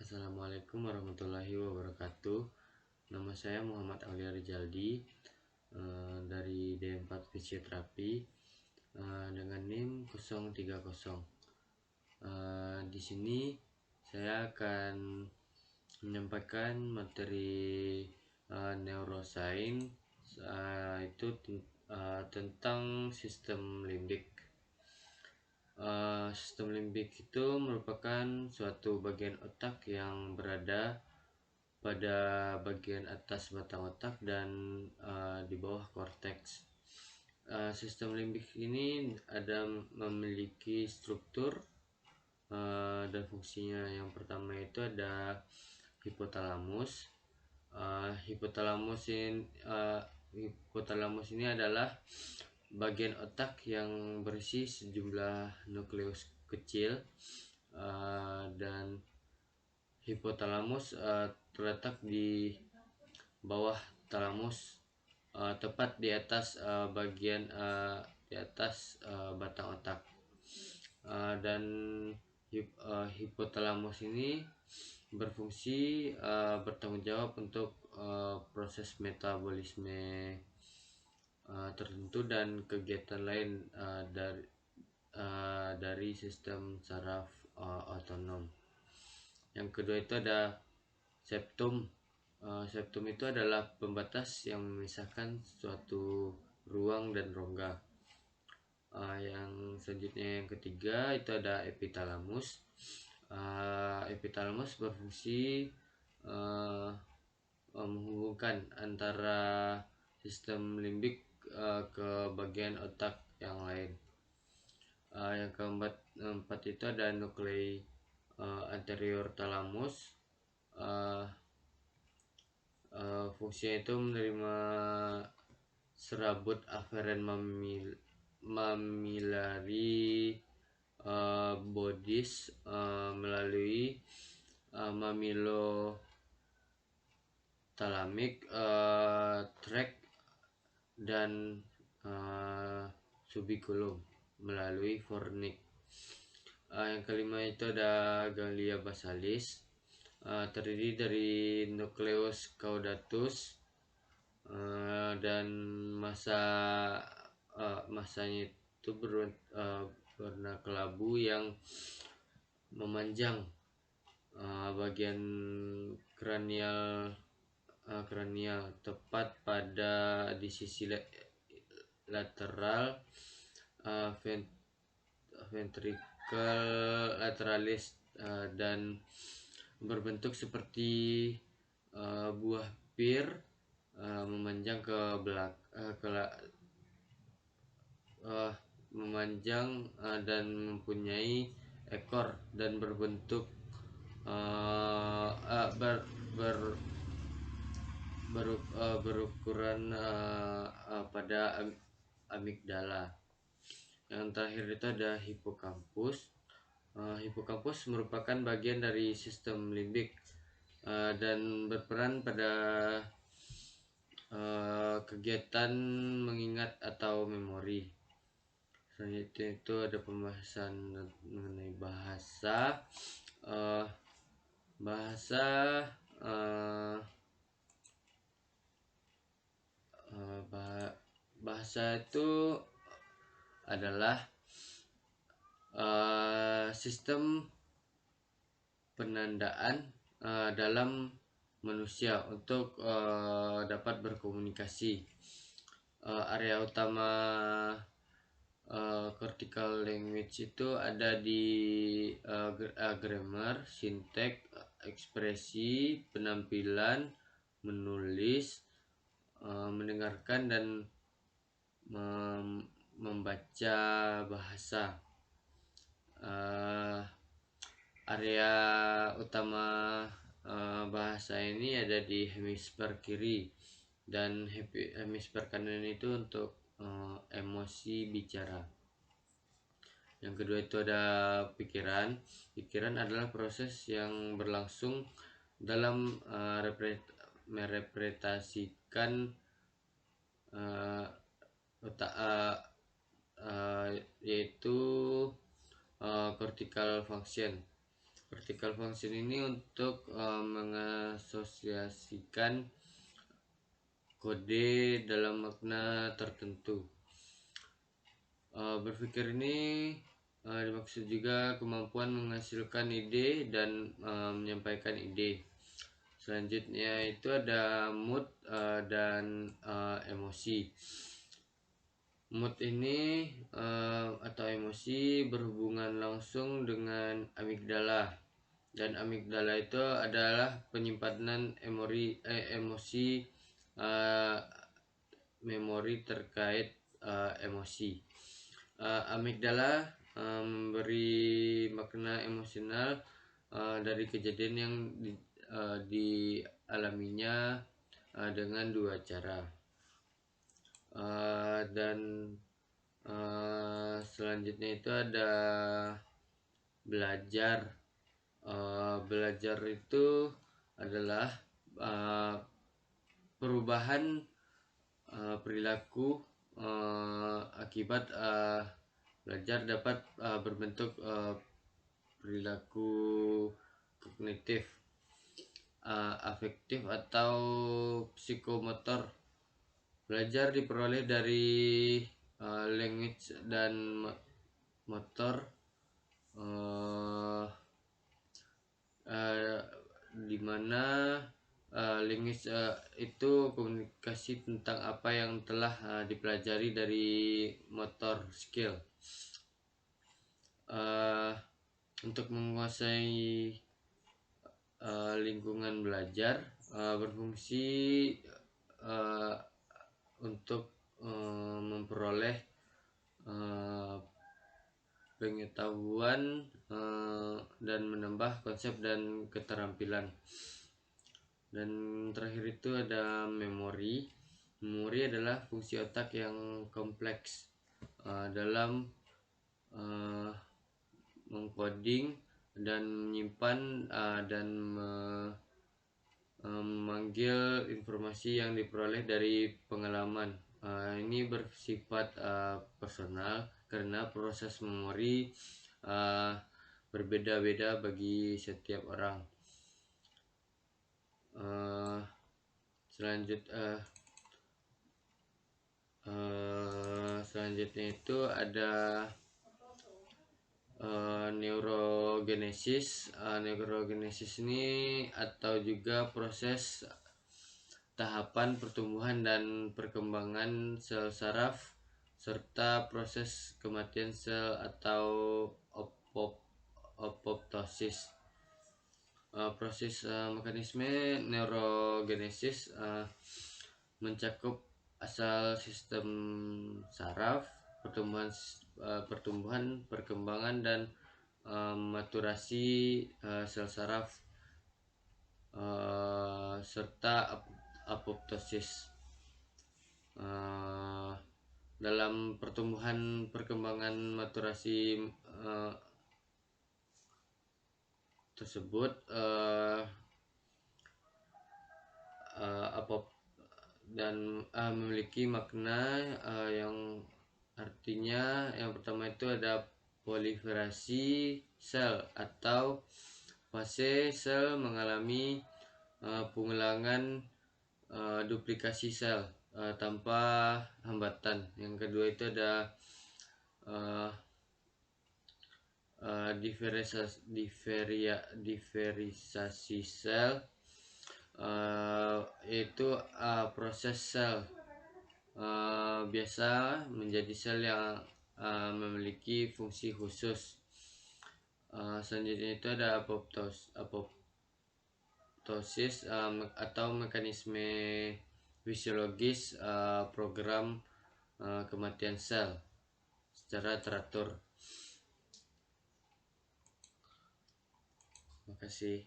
Assalamualaikum warahmatullahi wabarakatuh. Nama saya Muhammad Aulia Rijaldi dari D4 Fisioterapi dengan NIM 030. Di sini saya akan menyampaikan materi neuroscience, itu tentang sistem limbik. Sistem limbik itu merupakan suatu bagian otak yang berada pada bagian atas batang otak dan di bawah korteks. Sistem limbik ini memiliki struktur dan fungsinya. Yang pertama itu ada hipotalamus. Hipotalamus ini adalah bagian otak yang berisi sejumlah nukleus kecil, dan hipotalamus terletak di bawah talamus, tepat di atas batang otak. Dan hipotalamus ini berfungsi bertanggung jawab untuk proses metabolisme tertentu dan kegiatan lain dari sistem saraf otonom. Yang kedua itu ada septum. Septum itu adalah pembatas yang memisahkan suatu ruang dan rongga. Yang selanjutnya, yang ketiga itu ada epitalamus. Epitalamus berfungsi menghubungkan antara sistem limbik ke bagian otak yang lain. Yang keempat itu ada nuklei anterior talamus. Fungsinya itu menerima serabut aferen mamillary bodies melalui mamilothalamic tract dan subiculum melalui fornix. Yang kelima itu ada ganglia basalis, terdiri dari nukleus caudatus dan masanya itu berwarna kelabu yang memanjang bagian kranial tepat pada di sisi lateral ventricle lateralis, dan berbentuk seperti buah pir, memanjang ke dan mempunyai ekor dan berbentuk berukuran pada amigdala. Yang terakhir itu ada hipokampus. Hipokampus merupakan bagian dari sistem limbik dan berperan pada kegiatan mengingat atau memori. Selanjutnya itu ada pembahasan mengenai bahasa. Bahasa itu adalah sistem penandaan dalam manusia untuk dapat berkomunikasi. Area utama cortical language itu ada di grammar, sinteks, ekspresi, penampilan, menulis, mendengarkan dan membaca bahasa. Area utama bahasa ini ada di hemisfer kiri, dan hemisfer kanan itu untuk emosi bicara. Yang kedua itu ada pikiran. Pikiran adalah proses yang berlangsung dalam merepresentasikan yaitu cortical function. Vertical function ini untuk mengasosiasikan kode dalam makna tertentu. Berpikir ini dimaksud juga kemampuan menghasilkan ide dan menyampaikan ide. Selanjutnya itu ada mood dan emosi. Mood ini atau emosi berhubungan langsung dengan amigdala, dan amigdala itu adalah penyimpanan emosi memori terkait emosi. Amigdala memberi makna emosional dari kejadian yang dialaminya dengan dua cara. Dan selanjutnya itu ada belajar. Belajar itu adalah perubahan perilaku akibat belajar dapat berbentuk perilaku kognitif, afektif atau psikomotor. Belajar diperoleh dari language dan motor, dimana language itu komunikasi tentang apa yang telah dipelajari dari motor skill. Untuk menguasai lingkungan belajar berfungsi untuk memperoleh pengetahuan dan menambah konsep dan keterampilan. Dan terakhir itu ada memori. Memori adalah fungsi otak yang kompleks dalam mengcoding dan menyimpan dan memanggil informasi yang diperoleh dari pengalaman. Ini bersifat personal karena proses memori berbeda-beda bagi setiap orang. Selanjutnya itu ada neurogenesis. Neurogenesis ini atau juga proses tahapan pertumbuhan dan perkembangan sel saraf serta proses kematian sel atau apoptosis. Proses mekanisme neurogenesis mencakup asal sistem saraf, pertumbuhan, perkembangan dan maturasi sel saraf serta apoptosis. Dalam pertumbuhan, perkembangan, maturasi tersebut dan memiliki makna yang artinya yang pertama itu ada proliferasi sel atau fase sel mengalami pengulangan duplikasi sel tanpa hambatan. Yang kedua itu ada diferensiasi sel, yaitu proses sel biasa menjadi sel yang memiliki fungsi khusus. Selanjutnya itu ada apoptosis atau mekanisme fisiologis program kematian sel secara teratur. Terima kasih.